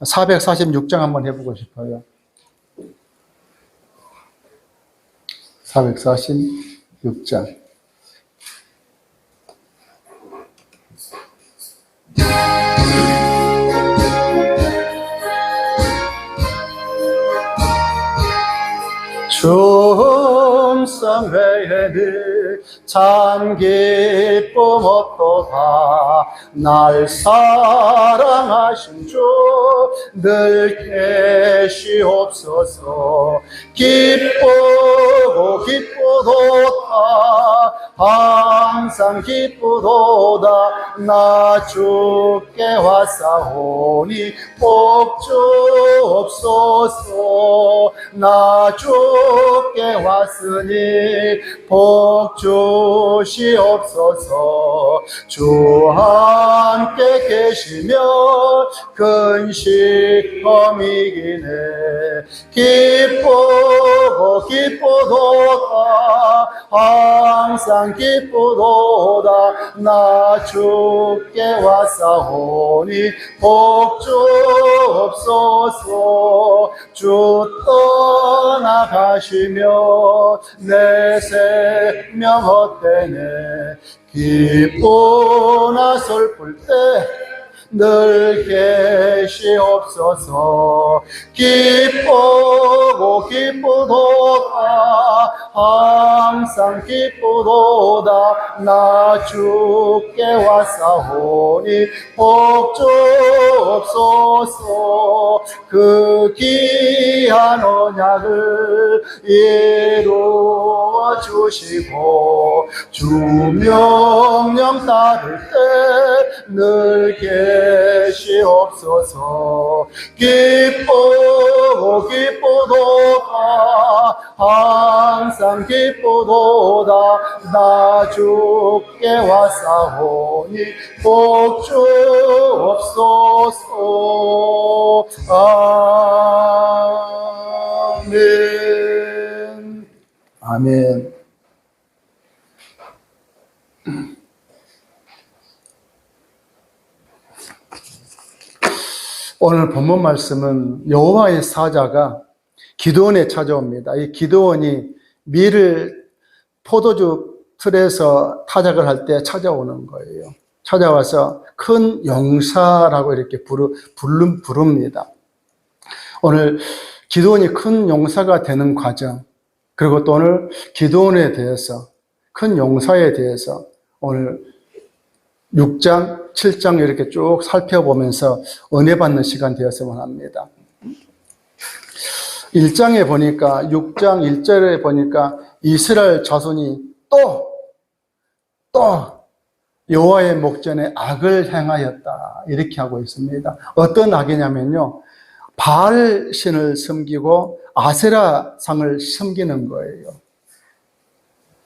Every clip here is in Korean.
446장 한번 해보고 싶어요. 446장. 충성 외에는 참 기쁨 없도다. 날 사랑하신 주 늘 계시옵소서. 기쁘고 기쁘도다. 항상 기쁘도다. 나 주께 왔사오니 복 주옵소서. 나 주께 왔으니 복 주시옵소서. 주 함께 계시면 근심이 이기네. 기쁘고 기쁘도다. 항상 기쁘도다. 나 주께 왔사오니 복 주옵소서. 주 떠나가시며 내 생명 헛되네. 기쁘나 슬플 때 늘 계시옵소서. 기쁘고 기쁘도다. 항상 기쁘도다. 나 주께 왔사오니 복 주옵소서. 그 귀한 언약을 이루어 주시고 주 명령 따를 때 늘 계시옵소서. 기쁘고 기쁘도다. 항상 기쁘도다. 나 주께 왔사오니 복 주옵소서. 아멘. 아멘. 오늘 본문 말씀은 여호와의 사자가 기드온에 찾아옵니다. 이 기드온이 밀을 포도주 틀에서 타작을 할 때 찾아오는 거예요. 찾아와서 큰 용사라고 이렇게 부릅니다. 오늘 기드온이 큰 용사가 되는 과정, 그리고 또 오늘 기드온에 대해서, 큰 용사에 대해서 오늘 6장, 7장 이렇게 쭉 살펴보면서 은혜 받는 시간 되었으면 합니다. 1장에 보니까, 6장 1절에 보니까 이스라엘 자손이 또 여호와의 목전에 악을 행하였다. 이렇게 하고 있습니다. 어떤 악이냐면요, 바알 신을 섬기고 아세라 상을 섬기는 거예요.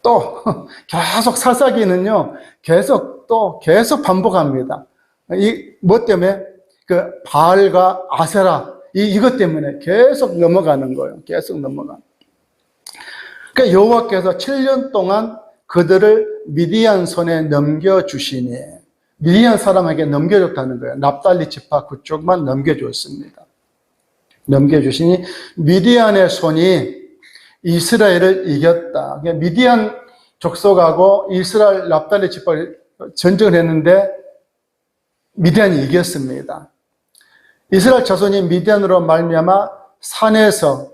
또 계속 사사기는요, 계속 반복합니다. 뭐 때문에? 그 바알과 아세라, 이것 때문에 계속 넘어가는 거예요. 계속 넘어가. 그러니까 여호와께서 7년 동안 그들을 미디안 손에 넘겨주시니, 미디안 사람에게 넘겨줬다는 거예요. 납달리 지파 그쪽만 넘겨줬습니다. 넘겨주시니 미디안의 손이 이스라엘을 이겼다. 미디안 족속하고 이스라엘 납달리 지파를 전쟁을 했는데 미디안이 이겼습니다. 이스라엘 자손이 미디안으로 말미암아 산에서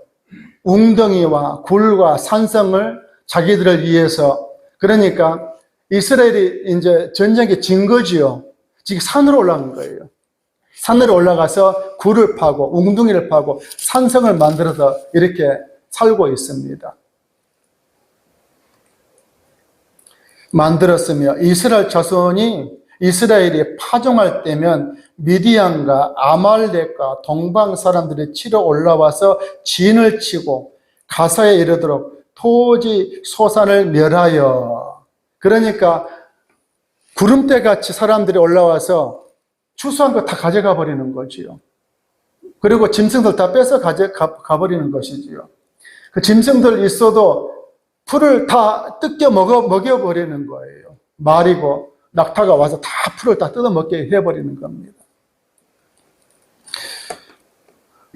웅덩이와 굴과 산성을 자기들을 위해서, 그러니까 이스라엘이 이제 전쟁에 진 거지요. 지금 산으로 올라간 거예요. 산으로 올라가서 굴을 파고 웅덩이를 파고 산성을 만들어서 이렇게 살고 있습니다. 만들었으며 이스라엘 자손이 이스라엘이 파종할 때면 미디안과 아말렉과 동방 사람들이 치러 올라와서 진을 치고 가사에 이르도록 토지 소산을 멸하여, 그러니까 구름대같이 사람들이 올라와서 추수한 거 다 가져가 버리는 거지요. 그리고 짐승들 다 뺏어 가버리는 것이지요. 그 짐승들 있어도 풀을 다 뜯겨 먹여버리는 거예요. 말이고 낙타가 와서 다 풀을 다 뜯어먹게 해버리는 겁니다.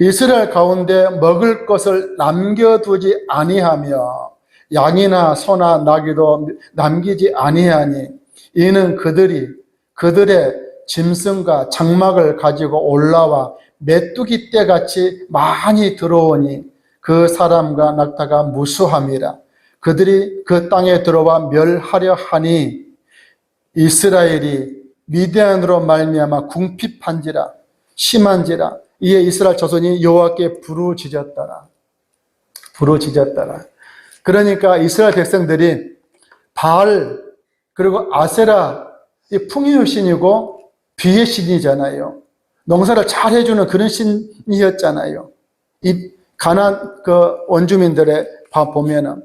이스라엘 가운데 먹을 것을 남겨두지 아니하며 양이나 소나 나귀도 남기지 아니하니 이는 그들의 짐승과 장막을 가지고 올라와 메뚜기 떼같이 많이 들어오니 그 사람과 낙타가 무수함이라. 그들이 그 땅에 들어와 멸하려 하니 이스라엘이 미디안으로 말미암아 궁핍한지라 심한지라. 이에 이스라엘 자손이 여호와께 부르짖었더라. 그러니까 이스라엘 백성들이 바알 그리고 아세라 이 풍요의 신이고 비의 신이잖아요. 농사를 잘 해주는 그런 신이었잖아요. 이 가나안 그 원주민들의 보면은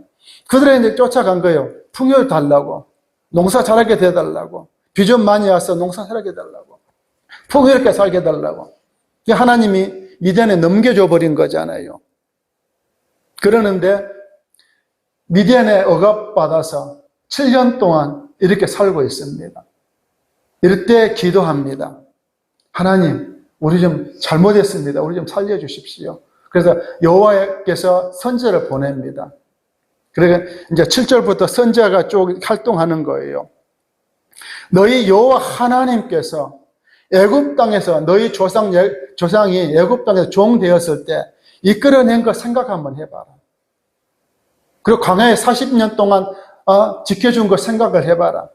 그들이 이제 쫓아간 거예요. 풍요를 달라고, 농사 잘하게 해달라고, 비 좀 많이 와서 농사 잘하게 해달라고, 풍요롭게 살게 해달라고. 하나님이 미디안에 넘겨줘 버린 거잖아요. 그러는데 미디안에 억압받아서 7년 동안 이렇게 살고 있습니다. 이럴 때 기도합니다. 하나님, 우리 좀 잘못했습니다. 우리 좀 살려주십시오. 그래서 여호와께서 선지자를 보냅니다. 그러니까 이제 7절부터 선지자가 쭉 활동하는 거예요. 너희 여호와 하나님께서 애굽 땅에서 너희 조상이 애굽 땅에서 종 되었을 때 이끌어낸 거 생각 한번 해봐라. 그리고 광야에 40년 동안 지켜준 거 생각을 해봐라.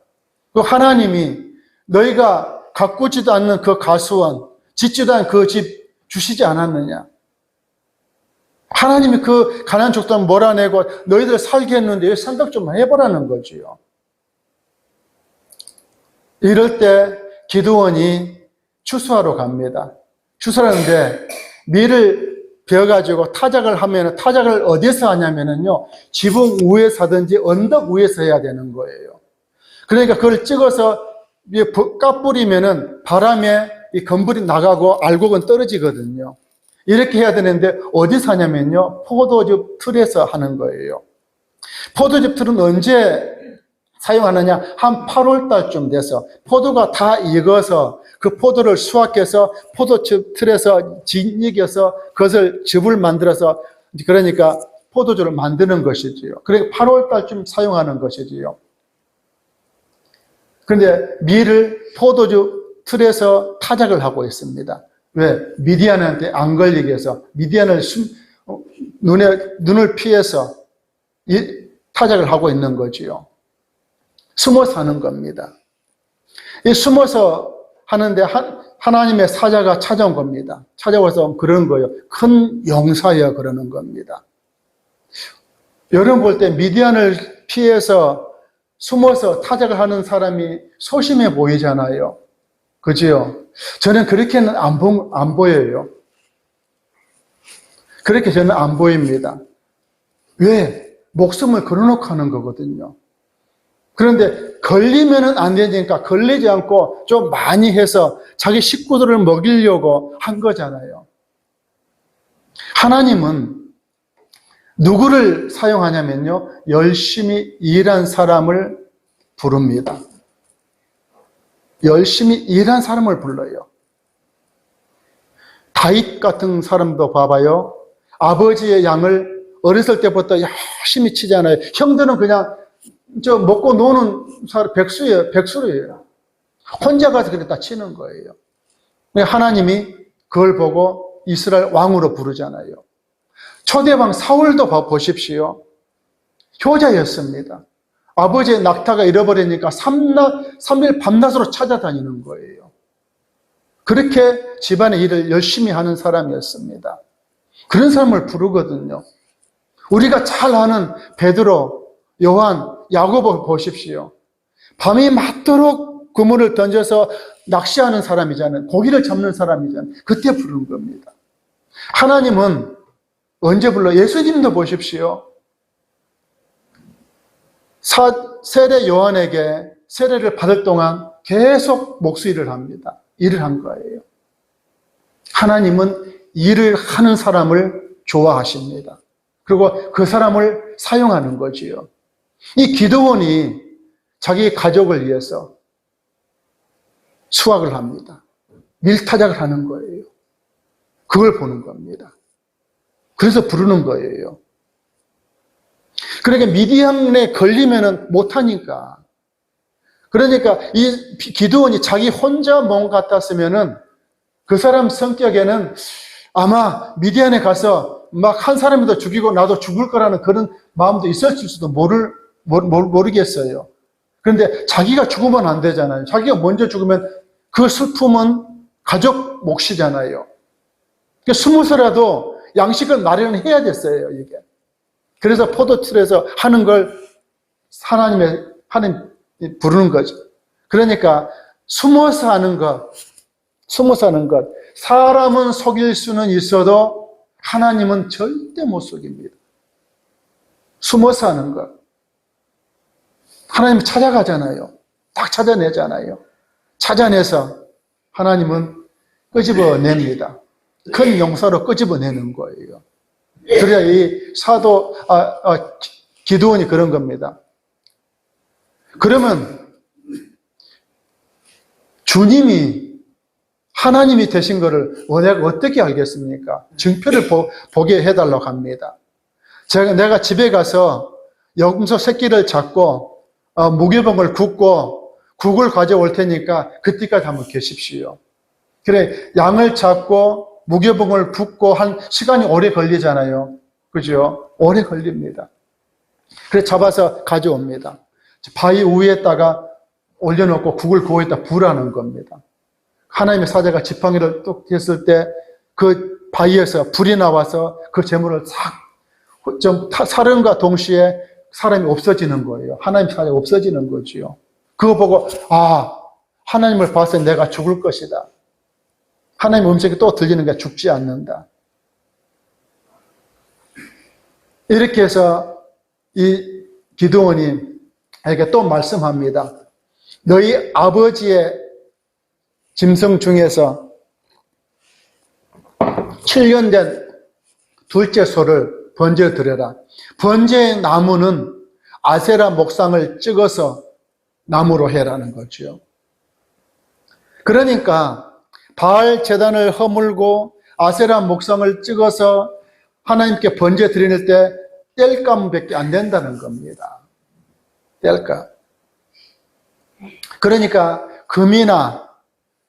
그 하나님이 너희가 가꾸지도 않는 그 가수원, 짓지도 않은 그 집 주시지 않았느냐? 하나님이 그 가나안 족속을 몰아내고 너희들 살게 했는데 생각 좀 해보라는 거지요. 이럴 때 기드온이 추수하러 갑니다. 추수하는데 밀을 베어가지고 타작을 하면 타작을 어디서 하냐면요, 지붕 위에서 하든지 언덕 위에서 해야 되는 거예요. 그러니까 그걸 찍어서 까뿌리면은 바람에 이 건물이 나가고 알곡은 떨어지거든요. 이렇게 해야 되는데 어디서 하냐면요, 포도즙 틀에서 하는 거예요. 포도즙 틀은 언제 사용하느냐? 한 8월 달쯤 돼서 포도가 다 익어서 그 포도를 수확해서 포도즙 틀에서 진익여서 그것을 즙을 만들어서, 그러니까 포도주를 만드는 것이지요. 그러니까 8월 달쯤 사용하는 것이지요. 그런데 밀을 포도주 틀에서 타작을 하고 있습니다. 왜? 미디안한테 안 걸리게 해서, 미디안을 눈을 피해서 타작을 하고 있는 거지요. 숨어서 하는 겁니다. 이 숨어서 하는데 하나님의 사자가 찾아온 겁니다. 찾아와서 그러는 거예요. 큰 용사여 그러는 겁니다. 여러분 볼 때 미디안을 피해서 숨어서 타작을 하는 사람이 소심해 보이잖아요. 그지요? 저는 그렇게는 안 보여요. 그렇게 저는 안 보입니다. 왜? 목숨을 걸어놓고 하는 거거든요. 그런데 걸리면은 안 되니까 걸리지 않고 좀 많이 해서 자기 식구들을 먹이려고 한 거잖아요. 하나님은 누구를 사용하냐면요, 열심히 일한 사람을 부릅니다. 열심히 일한 사람을 불러요. 다윗 같은 사람도 봐봐요. 아버지의 양을 어렸을 때부터 열심히 치잖아요. 형들은 그냥 먹고 노는 사람, 백수예요. 혼자 가서 그렇게 다 치는 거예요. 하나님이 그걸 보고 이스라엘 왕으로 부르잖아요. 초대왕 사울도 보십시오. 효자였습니다. 아버지의 낙타가 잃어버리니까 3일 밤낮으로 찾아다니는 거예요. 그렇게 집안의 일을 열심히 하는 사람이었습니다. 그런 사람을 부르거든요. 우리가 잘 아는 베드로, 요한, 야고보 보십시오. 밤이 맞도록 그물을 던져서 낚시하는 사람이잖아요. 고기를 잡는 사람이잖아요. 그때 부르는 겁니다. 하나님은 언제 불러? 예수님도 보십시오. 세례 요한에게 세례를 받을 동안 계속 목수일을 합니다. 일을 한 거예요. 하나님은 일을 하는 사람을 좋아하십니다. 그리고 그 사람을 사용하는 거지요. 이 기드온이 자기 가족을 위해서 수확을 합니다. 밀타작을 하는 거예요. 그걸 보는 겁니다. 그래서 부르는 거예요. 그러니까 미디안에 걸리면은 못하니까. 그러니까 이 기드온이 자기 혼자 몸 같았으면은 그 사람 성격에는 아마 미디안에 가서 막 한 사람이도 죽이고 나도 죽을 거라는 그런 마음도 있었을지도 모르겠어요. 그런데 자기가 죽으면 안 되잖아요. 자기가 먼저 죽으면 그 슬픔은 가족 몫이잖아요. 그러니까 숨어서라도 양식을 마련해야 됐어요, 이게. 그래서 포도틀에서 하는 걸 하나님 부르는 거죠. 그러니까 숨어서 하는 것, 사람은 속일 수는 있어도 하나님은 절대 못 속입니다. 숨어서 하는 것. 하나님 찾아가잖아요. 딱 찾아내잖아요. 찾아내서 하나님은 끄집어냅니다. 큰 용사로 끄집어내는 거예요. 그래야 이 기드온이 그런 겁니다. 그러면 주님이 하나님이 되신 것을 내가 어떻게 알겠습니까? 증표를 보게 해달라고 합니다. 내가 집에 가서 염소 새끼를 잡고 무교병을 굽고 국을 가져올 테니까 그때까지 한번 계십시오. 그래, 양을 잡고 무교병을 붓고 한 시간이 오래 걸리잖아요. 그죠? 오래 걸립니다. 그래 잡아서 가져옵니다. 바위 위에다가 올려놓고 국을 구워있다 부라는 겁니다. 하나님의 사자가 지팡이를 뚝 했을 때 그 바위에서 불이 나와서 그 재물을 좀 사령과 동시에 사람이 없어지는 거예요. 하나님의 사자가 없어지는 거지요. 그거 보고 하나님을 봐서 내가 죽을 것이다. 하나님의 음성이 또 들리는 게 죽지 않는다. 이렇게 해서 이 기드온이 에게 또 말씀합니다. 너희 아버지의 짐승 중에서 7년 된 둘째 소를 번제에 드려라. 번제의 나무는 아세라 목상을 찍어서 나무로 해라는 거죠. 그러니까 바알 제단을 허물고 아세라 목상을 찍어서 하나님께 번제 드릴 때 땔감밖에 안 된다는 겁니다. 땔감. 그러니까 금이나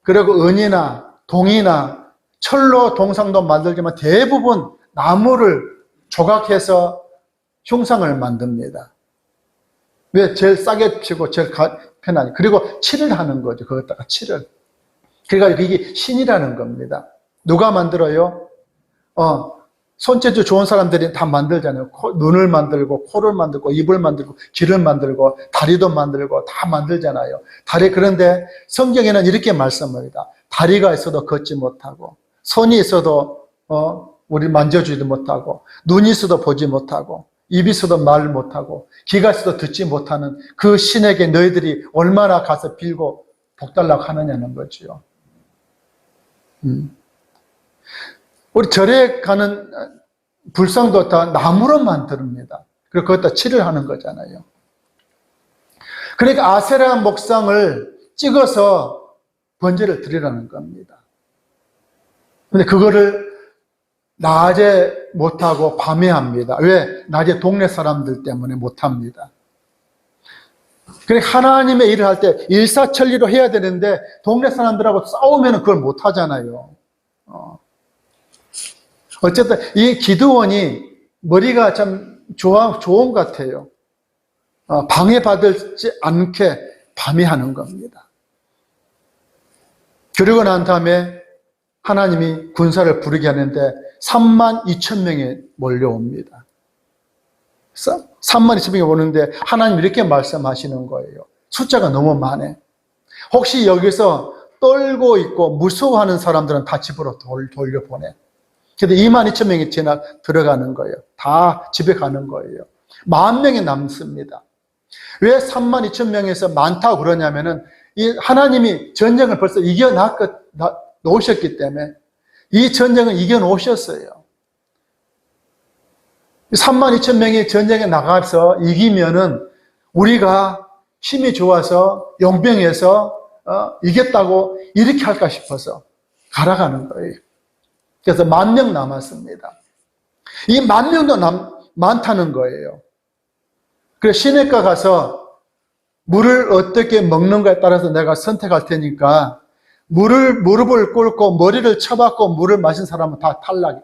그리고 은이나 동이나 철로 동상도 만들지만 대부분 나무를 조각해서 흉상을 만듭니다. 왜? 제일 싸게 치고 제일 편하니. 그리고 칠을 하는 거죠. 그것다가 칠을. 그러니까 이게 신이라는 겁니다. 누가 만들어요? 손재주 좋은 사람들이 다 만들잖아요. 눈을 만들고, 코를 만들고, 입을 만들고, 귀를 만들고, 다리도 만들고, 다 만들잖아요. 그런데 성경에는 이렇게 말씀합니다. 다리가 있어도 걷지 못하고, 손이 있어도, 우리 만져주지도 못하고, 눈이 있어도 보지 못하고, 입이 있어도 말 못하고, 귀가 있어도 듣지 못하는 그 신에게 너희들이 얼마나 가서 빌고 복달라고 하느냐는 거지요. 우리 절에 가는 불상도 다 나무로 만듭니다. 그리고 거기다 칠을 하는 거잖아요. 그러니까 아세라 목상을 찍어서 번제를 드리라는 겁니다. 근데 그거를 낮에 못하고 밤에 합니다. 왜? 낮에 동네 사람들 때문에 못합니다. 그러니까 하나님의 일을 할 때 일사천리로 해야 되는데 동네 사람들하고 싸우면 그걸 못하잖아요. 어쨌든 이 기드온이 머리가 참 좋은 것 같아요. 방해받지 않게 밤에 하는 겁니다. 그러고 난 다음에 하나님이 군사를 부르게 하는데 32,000명이 몰려옵니다. 32,000명이 오는데 하나님 이렇게 말씀하시는 거예요. 숫자가 너무 많아. 혹시 여기서 떨고 있고 무서워하는 사람들은 다 집으로 돌려보내. 근데 22,000명이 들어가는 거예요. 다 집에 가는 거예요. 10,000명이 남습니다. 왜 32,000명에서 많다고 그러냐면은 이 하나님이 전쟁을 벌써 놓으셨기 때문에 이 전쟁을 이겨놓으셨어요. 32,000명이 전쟁에 나가서 이기면은 우리가 힘이 좋아서 용병해서 이겼다고 이렇게 할까 싶어서 갈아가는 거예요. 그래서 10,000명 남았습니다. 이 10,000명도 많다는 거예요. 그래서 시내가 가서 물을 어떻게 먹는가에 따라서 내가 선택할 테니까 무릎을 꿇고 머리를 쳐박고 물을 마신 사람은 다 탈락이에요.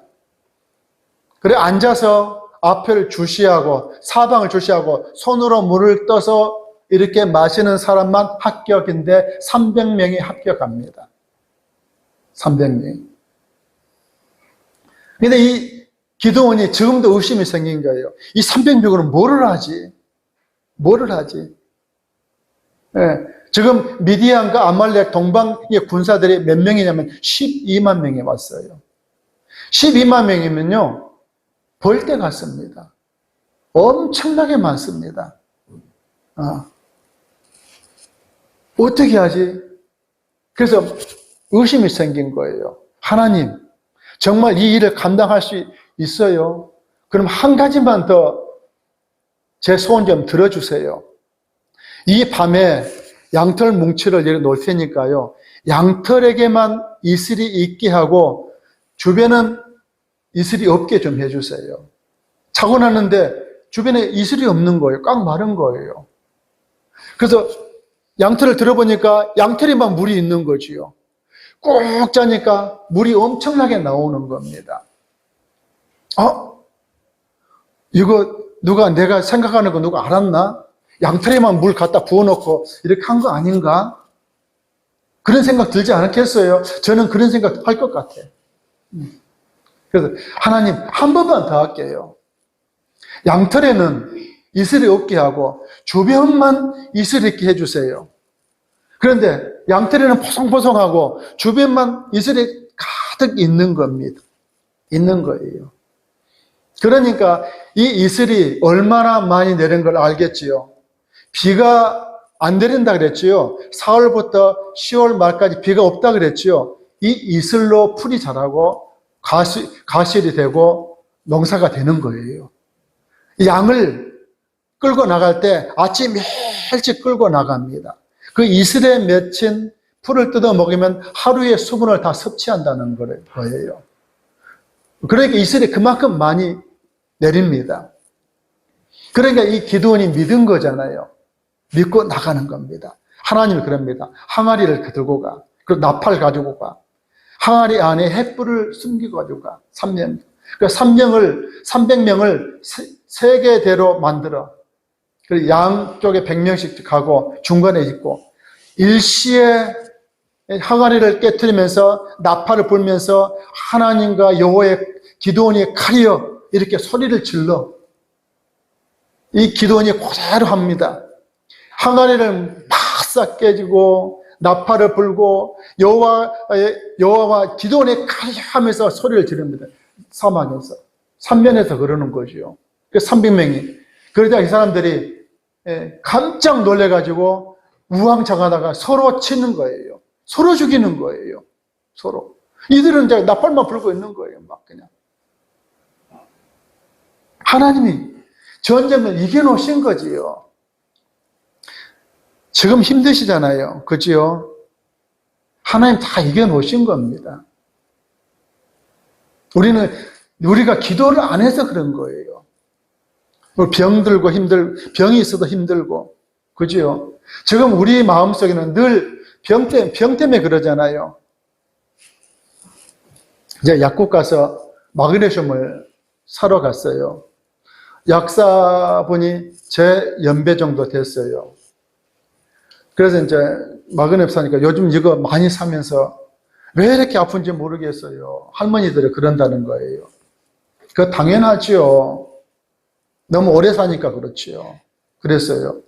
그래 앉아서 앞을 주시하고 사방을 주시하고 손으로 물을 떠서 이렇게 마시는 사람만 합격인데 300명이 합격합니다. 300명이. 근데 이 기드온이 지금도 의심이 생긴 거예요. 이 300명으로 뭐를 하지? 뭐를 하지? 예, 지금 미디안과 아말렉 동방의 군사들이 몇 명이냐면 12만 명이 왔어요. 12만 명이면요, 벌떼 같습니다. 엄청나게 많습니다. 어떻게 하지? 그래서 의심이 생긴 거예요. 하나님, 정말 이 일을 감당할 수 있어요? 그럼 한 가지만 더 제 소원 좀 들어주세요. 이 밤에 양털 뭉치를 내려놓을 테니까요, 양털에게만 이슬이 있게 하고 주변은 이슬이 없게 좀 해주세요. 자고 났는데 주변에 이슬이 없는 거예요. 꽉 마른 거예요. 그래서 양털을 들어보니까 양털에만 물이 있는 거지요. 꼭 자니까 물이 엄청나게 나오는 겁니다. 이거 내가 생각하는 거 누가 알았나? 양털에만 물 갖다 부어놓고 이렇게 한 거 아닌가? 그런 생각 들지 않겠어요? 저는 그런 생각 할 것 같아요. 그래서 하나님 한 번만 더 할게요. 양털에는 이슬이 없게 하고 주변만 이슬이 있게 해주세요. 그런데 양털에는 포송포송하고 주변만 이슬이 가득 있는 겁니다. 있는 거예요. 그러니까 이 이슬이 얼마나 많이 내린 걸 알겠지요. 비가 안 내린다 그랬지요. 4월부터 10월 말까지 비가 없다 그랬지요. 이 이슬로 풀이 자라고 가실이 되고 농사가 되는 거예요. 양을 끌고 나갈 때 아침 일찍 끌고 나갑니다. 그 이슬에 맺힌 풀을 뜯어 먹으면 하루의 수분을 다 섭취한다는 거예요. 그러니까 이슬이 그만큼 많이 내립니다. 그러니까 이 기드온이 믿은 거잖아요. 믿고 나가는 겁니다. 하나님이 그럽니다. 항아리를 들고 가. 그리고 나팔 가지고 가. 항아리 안에 횃불을 숨기고 가지고 가. 3명. 그러니까 300명을 세 개대로 만들어. 그리고 양쪽에 100명씩 가고 중간에 있고 일시에 항아리를 깨트리면서 나팔을 불면서 하나님과 여호와의 기드온이 칼이여 이렇게 소리를 질러. 이 기드온이 그대로 합니다. 항아리를 팍 깨지고 나팔을 불고 여호와와 기드온의 칼이 하면서 소리를 지릅니다. 사막에서. 삼면에서 그러는 거죠. 그 300명이. 그러자 이 사람들이 깜짝 놀래가지고 우왕좌왕하다가 서로 치는 거예요. 서로 죽이는 거예요. 서로. 이들은 이제 나팔만 불고 있는 거예요. 막 그냥. 하나님이 전쟁을 이겨놓으신 거지요. 지금 힘드시잖아요. 그지요? 하나님 다 이겨놓으신 겁니다. 우리가 기도를 안 해서 그런 거예요. 병들고 병이 있어도 힘들고. 그지요? 지금 우리 마음속에는 늘 병 때문에 그러잖아요. 이제 약국 가서 마그네슘을 사러 갔어요. 약사분이 제 연배 정도 됐어요. 그래서 이제 마그네슘 사니까 요즘 이거 많이 사면서 왜 이렇게 아픈지 모르겠어요. 할머니들이 그런다는 거예요. 그거 당연하지요. 너무 오래 사니까 그렇지요. 그랬어요.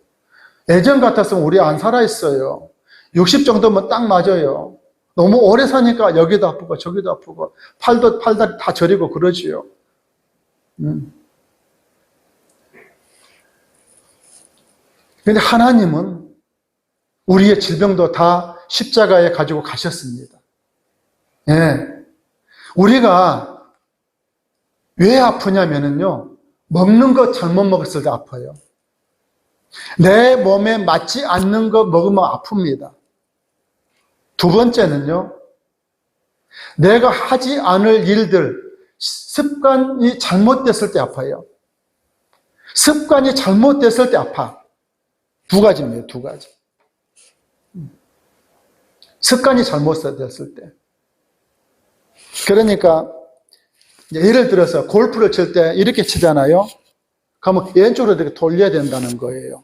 예전 같았으면 우리 안 살아있어요. 60 정도면 딱 맞아요. 너무 오래 사니까 여기도 아프고 저기도 아프고 팔다리 다 저리고 그러지요. 그런데 하나님은 우리의 질병도 다 십자가에 가지고 가셨습니다. 예. 우리가 왜 아프냐면요. 먹는 거 잘못 먹었을 때 아파요. 내 몸에 맞지 않는 거 먹으면 아픕니다. 두 번째는요. 내가 하지 않을 일들, 습관이 잘못됐을 때 아파요. 습관이 잘못됐을 때 아파. 두 가지입니다. 두 가지. 습관이 잘못됐을 때. 그러니까 예를 들어서 골프를 칠 때 이렇게 치잖아요. 그러면 왼쪽으로 이렇게 돌려야 된다는 거예요.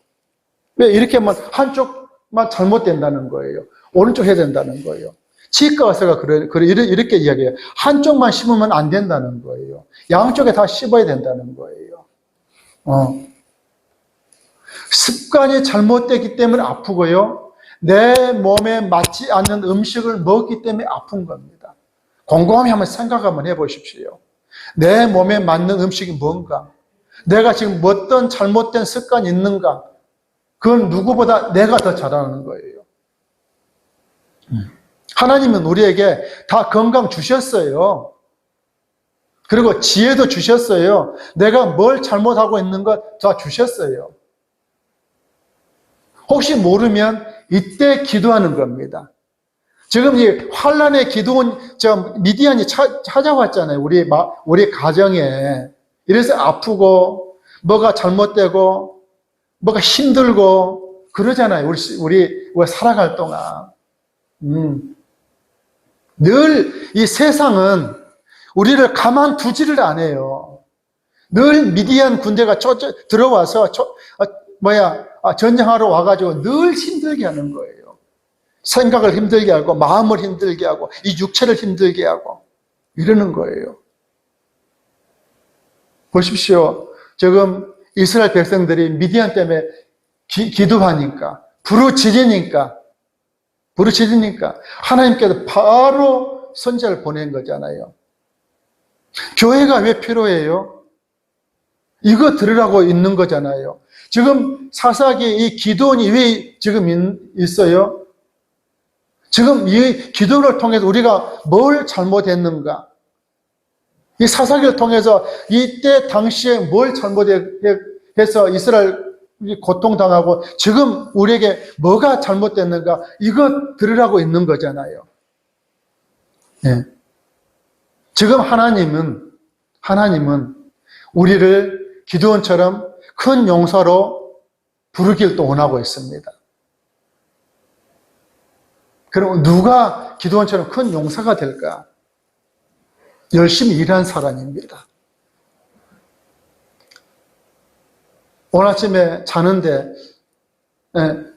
왜 이렇게 하면 한쪽만 잘못된다는 거예요. 오른쪽 해야 된다는 거예요. 치과 의사가 이렇게 이야기해요. 한쪽만 씹으면 안 된다는 거예요. 양쪽에 다 씹어야 된다는 거예요. 습관이 잘못되기 때문에 아프고요. 내 몸에 맞지 않는 음식을 먹기 때문에 아픈 겁니다. 곰곰이 한번 생각 한번 해보십시오. 내 몸에 맞는 음식이 뭔가? 내가 지금 어떤 잘못된 습관이 있는가? 그건 누구보다 내가 더 잘 아는 거예요. 하나님은 우리에게 다 건강 주셨어요. 그리고 지혜도 주셨어요. 내가 뭘 잘못하고 있는 것 다 주셨어요. 혹시 모르면 이때 기도하는 겁니다. 지금 이 환란의 기도원, 미디안이 찾아왔잖아요. 우리 가정에. 이래서 아프고, 뭐가 잘못되고, 뭐가 힘들고, 그러잖아요. 우리 살아갈 동안. 늘 이 세상은 우리를 가만두지를 않아요. 늘 미디안 군대가 들어와서, 전쟁하러 와가지고 늘 힘들게 하는 거예요. 생각을 힘들게 하고, 마음을 힘들게 하고, 이 육체를 힘들게 하고, 이러는 거예요. 보십시오. 지금 이스라엘 백성들이 미디안 때문에 기도하니까, 부르짖으니까, 하나님께서 바로 선지자를 보낸 거잖아요. 교회가 왜 필요해요? 이거 들으라고 있는 거잖아요. 지금 사사기에 이 기도원이 왜 지금 있어요? 지금 이 기도를 통해서 우리가 뭘 잘못했는가? 이 사사기를 통해서 이때 당시에 뭘 잘못해서 이스라엘이 고통당하고 지금 우리에게 뭐가 잘못됐는가? 이거 들으라고 있는 거잖아요. 네. 지금 하나님은 우리를 기도원처럼 큰 용서로 부르길 또 원하고 있습니다. 그럼 누가 기도원처럼 큰 용사가 될까? 열심히 일한 사람입니다. 오늘 아침에 자는데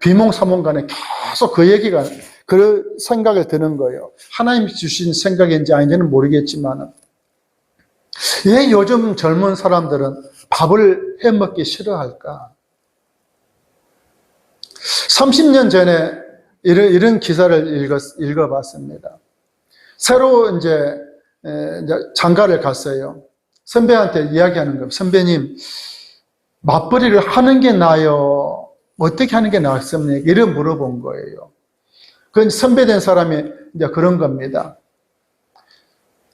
비몽사몽간에 계속 그 생각을 드는 거예요. 하나님이 주신 생각인지 아닌지는 모르겠지만 왜 요즘 젊은 사람들은 밥을 해먹기 싫어할까? 30년 전에 이런 기사를 읽어봤습니다. 새로 이제 장가를 갔어요. 선배한테 이야기하는 거예요. 선배님, 맞벌이를 하는 게 나아요? 어떻게 하는 게 낫습니까? 이런 물어본 거예요. 그 선배된 사람이 이제 그런 겁니다.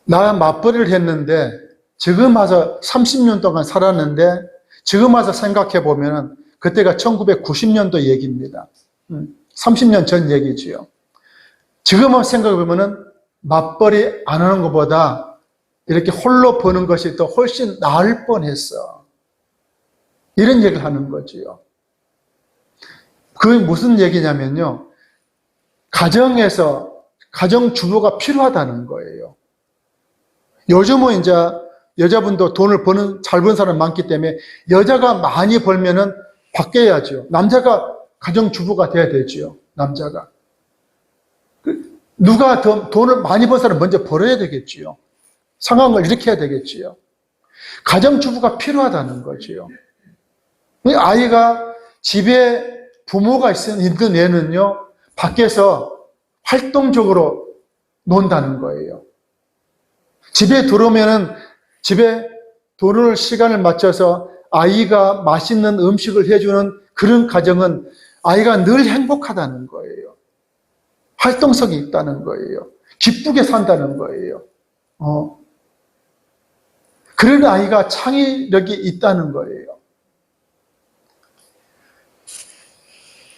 나 맞벌이를 했는데 지금 와서 30년 동안 살았는데 지금 와서 생각해 보면 그때가 1990년도 얘기입니다. 30년 전 얘기지요. 지금 생각해 보면은 맞벌이 안 하는 것보다 이렇게 홀로 버는 것이 더 훨씬 나을 뻔했어. 이런 얘기를 하는 거지요. 그게 무슨 얘기냐면요. 가정주부가 필요하다는 거예요. 요즘은 이제 여자분도 돈을 잘 버는 사람 많기 때문에 여자가 많이 벌면은 바뀌어야죠. 남자가 가정주부가 돼야 되지요. 남자가. 누가 더 돈을 많이 번 사람 먼저 벌어야 되겠지요. 상황을 이렇게 해야 되겠지요. 가정주부가 필요하다는 거지요. 아이가 집에 부모가 있는 애는요, 밖에서 활동적으로 논다는 거예요. 집에 들어오면은 집에 들어올 시간을 맞춰서 아이가 맛있는 음식을 해주는 그런 가정은 아이가 늘 행복하다는 거예요. 활동성이 있다는 거예요. 기쁘게 산다는 거예요. 그런 아이가 창의력이 있다는 거예요.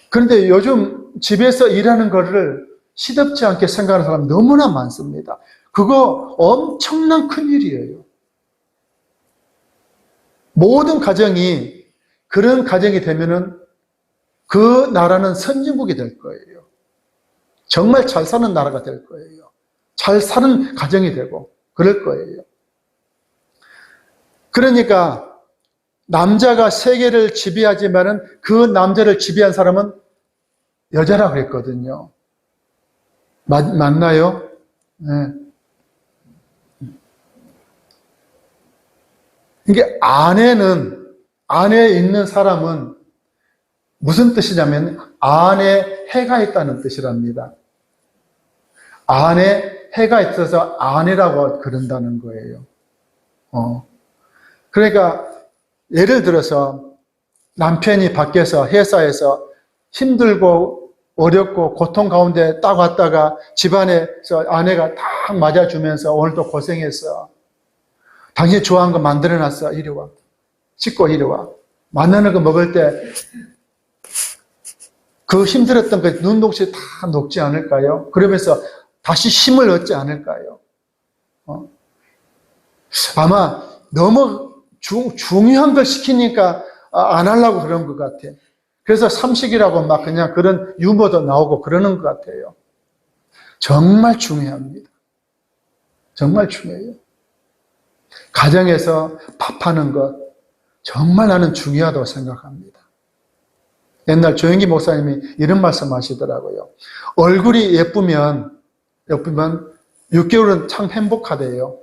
그런데 요즘 집에서 일하는 거를 시덥지 않게 생각하는 사람이 너무나 많습니다. 그거 엄청난 큰일이에요. 모든 가정이 그런 가정이 되면은 그 나라는 선진국이 될 거예요. 정말 잘 사는 나라가 될 거예요. 잘 사는 가정이 되고 그럴 거예요. 그러니까 남자가 세계를 지배하지만은 그 남자를 지배한 사람은 여자라고 그랬거든요. 맞나요? 네. 이게 아내에 있는 사람은 무슨 뜻이냐면 안에 해가 있다는 뜻이랍니다. 안에 해가 있어서 아내라고 그런다는 거예요. 그러니까 예를 들어서 남편이 밖에서 회사에서 힘들고 어렵고 고통 가운데 딱 왔다가 집안에서 아내가 딱 맞아주면서 오늘도 고생했어. 당신이 좋아하는 거 만들어놨어. 이리 와. 씻고 이리 와. 만나는 거 먹을 때 그 힘들었던 그 눈동시 다 녹지 않을까요? 그러면서 다시 힘을 얻지 않을까요? 아마 너무 중요한 걸 시키니까 안 하려고 그런 것 같아. 그래서 삼식이라고 막 그냥 그런 유머도 나오고 그러는 것 같아요. 정말 중요합니다. 정말 중요해요. 가정에서 밥하는 것 정말 나는 중요하다고 생각합니다. 옛날 조영기 목사님이 이런 말씀 하시더라고요. 얼굴이 예쁘면 6개월은 참 행복하대요.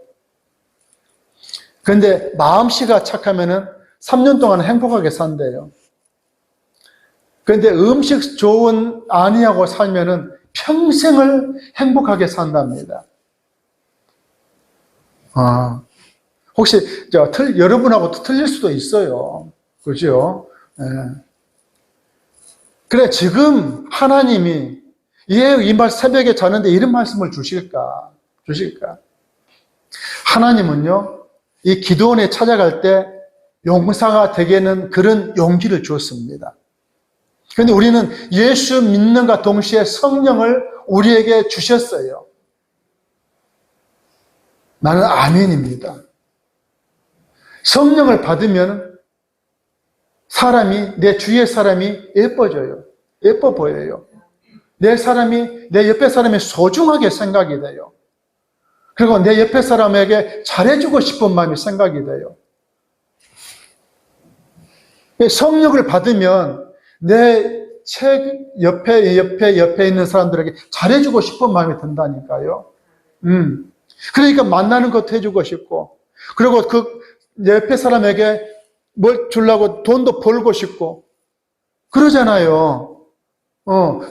그런데 마음씨가 착하면은 3년 동안 행복하게 산대요. 그런데 음식 좋은 아내하고 살면은 평생을 행복하게 산답니다. 혹시 여러분하고도 틀릴 수도 있어요. 그죠? 네. 그래, 지금 하나님이 이 말 새벽에 자는데 이런 말씀을 주실까? 하나님은요, 이 기도원에 찾아갈 때 용사가 되게는 그런 용기를 주었습니다. 그런데 우리는 예수 믿는과 동시에 성령을 우리에게 주셨어요. 나는 아멘입니다. 성령을 받으면 내 주위의 사람이 예뻐져요. 예뻐 보여요. 내 옆에 사람이 소중하게 생각이 돼요. 그리고 내 옆에 사람에게 잘해주고 싶은 마음이 생각이 돼요. 성령을 받으면 내 옆에 있는 사람들에게 잘해주고 싶은 마음이 든다니까요. 그러니까 만나는 것도 해주고 싶고, 그리고 그 옆에 사람에게 뭘 주려고 돈도 벌고 싶고, 그러잖아요.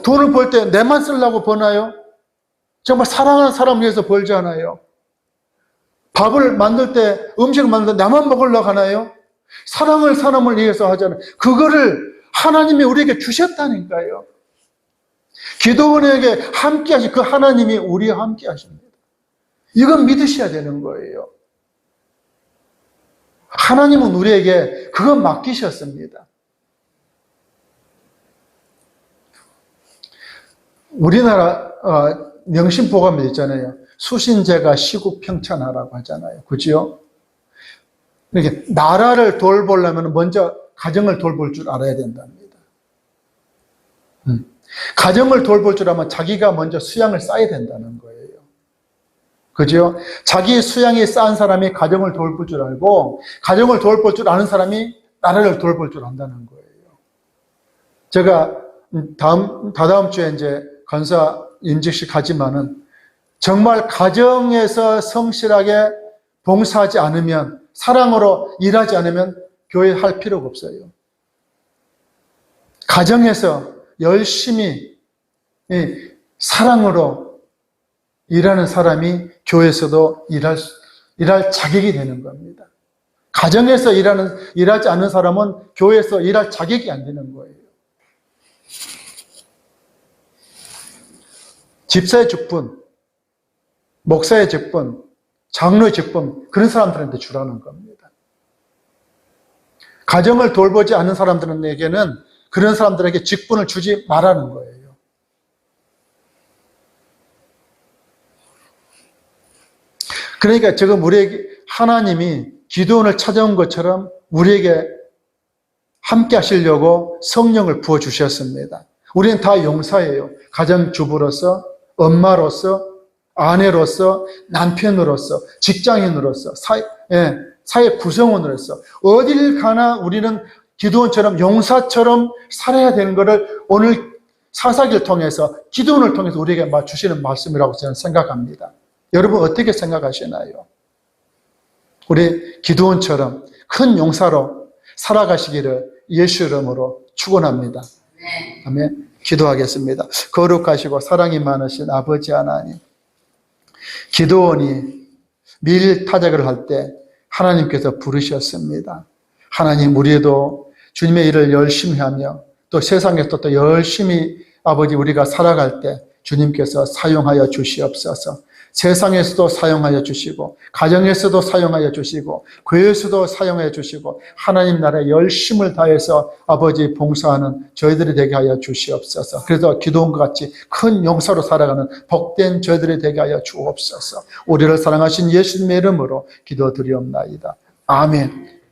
돈을 벌 때 내만 쓰려고 버나요? 정말 사랑하는 사람을 위해서 벌잖아요. 밥을 만들 때, 음식을 만들 때 나만 먹으려고 하나요? 사랑을 사람을 위해서 하잖아요. 그거를 하나님이 우리에게 주셨다니까요. 기도원에게 함께 하신 그 하나님이 우리와 함께 하십니다. 이건 믿으셔야 되는 거예요. 하나님은 우리에게 그건 맡기셨습니다. 우리나라 명심보감에 있잖아요. 수신제가 시국평천하라고 하잖아요. 그죠? 이렇게 나라를 돌보려면 먼저 가정을 돌볼 줄 알아야 된답니다. 가정을 돌볼 줄 알면 자기가 먼저 수양을 쌓아야 된다는 거예요. 그죠? 자기 수양이 쌓은 사람이 가정을 돌볼 줄 알고, 가정을 돌볼 줄 아는 사람이 나라를 돌볼 줄 안다는 거예요. 제가 다다음 주에 이제 간사 임직식 하지만은 정말 가정에서 성실하게 봉사하지 않으면, 사랑으로 일하지 않으면 교회 할 필요가 없어요. 가정에서 열심히 사랑으로 일하는 사람이 교회에서도 일할 자격이 되는 겁니다. 가정에서 일하지 않는 사람은 교회에서 일할 자격이 안 되는 거예요. 집사의 직분, 목사의 직분, 장로의 직분, 그런 사람들한테 주라는 겁니다. 가정을 돌보지 않는 사람들에게는 그런 사람들에게 직분을 주지 말라는 거예요. 그러니까 지금 우리에게 하나님이 기드온을 찾아온 것처럼 우리에게 함께 하시려고 성령을 부어주셨습니다. 우리는 다 용사예요. 가정주부로서, 엄마로서, 아내로서, 남편으로서, 직장인으로서, 사회 구성원으로서 어딜 가나 우리는 기드온처럼 용사처럼 살아야 되는 것을 오늘 사사기를 통해서 기드온을 통해서 우리에게 주시는 말씀이라고 저는 생각합니다. 여러분 어떻게 생각하시나요? 우리 기드온처럼 큰 용사로 살아가시기를 예수 이름으로 축원합니다. 아멘. 기도하겠습니다. 거룩하시고 사랑이 많으신 아버지 하나님, 기드온이 밀 타작을 할 때 하나님께서 부르셨습니다. 하나님, 우리도 주님의 일을 열심히 하며 또 세상에서 또 열심히 아버지 우리가 살아갈 때 주님께서 사용하여 주시옵소서. 세상에서도 사용하여 주시고 가정에서도 사용하여 주시고 교회에서도 사용하여 주시고 하나님 나라에 열심을 다해서 아버지 봉사하는 저희들이 되게 하여 주시옵소서. 그래서 기도원과 같이 큰 용사로 살아가는 복된 저희들이 되게 하여 주옵소서. 우리를 사랑하신 예수님의 이름으로 기도드리옵나이다. 아멘.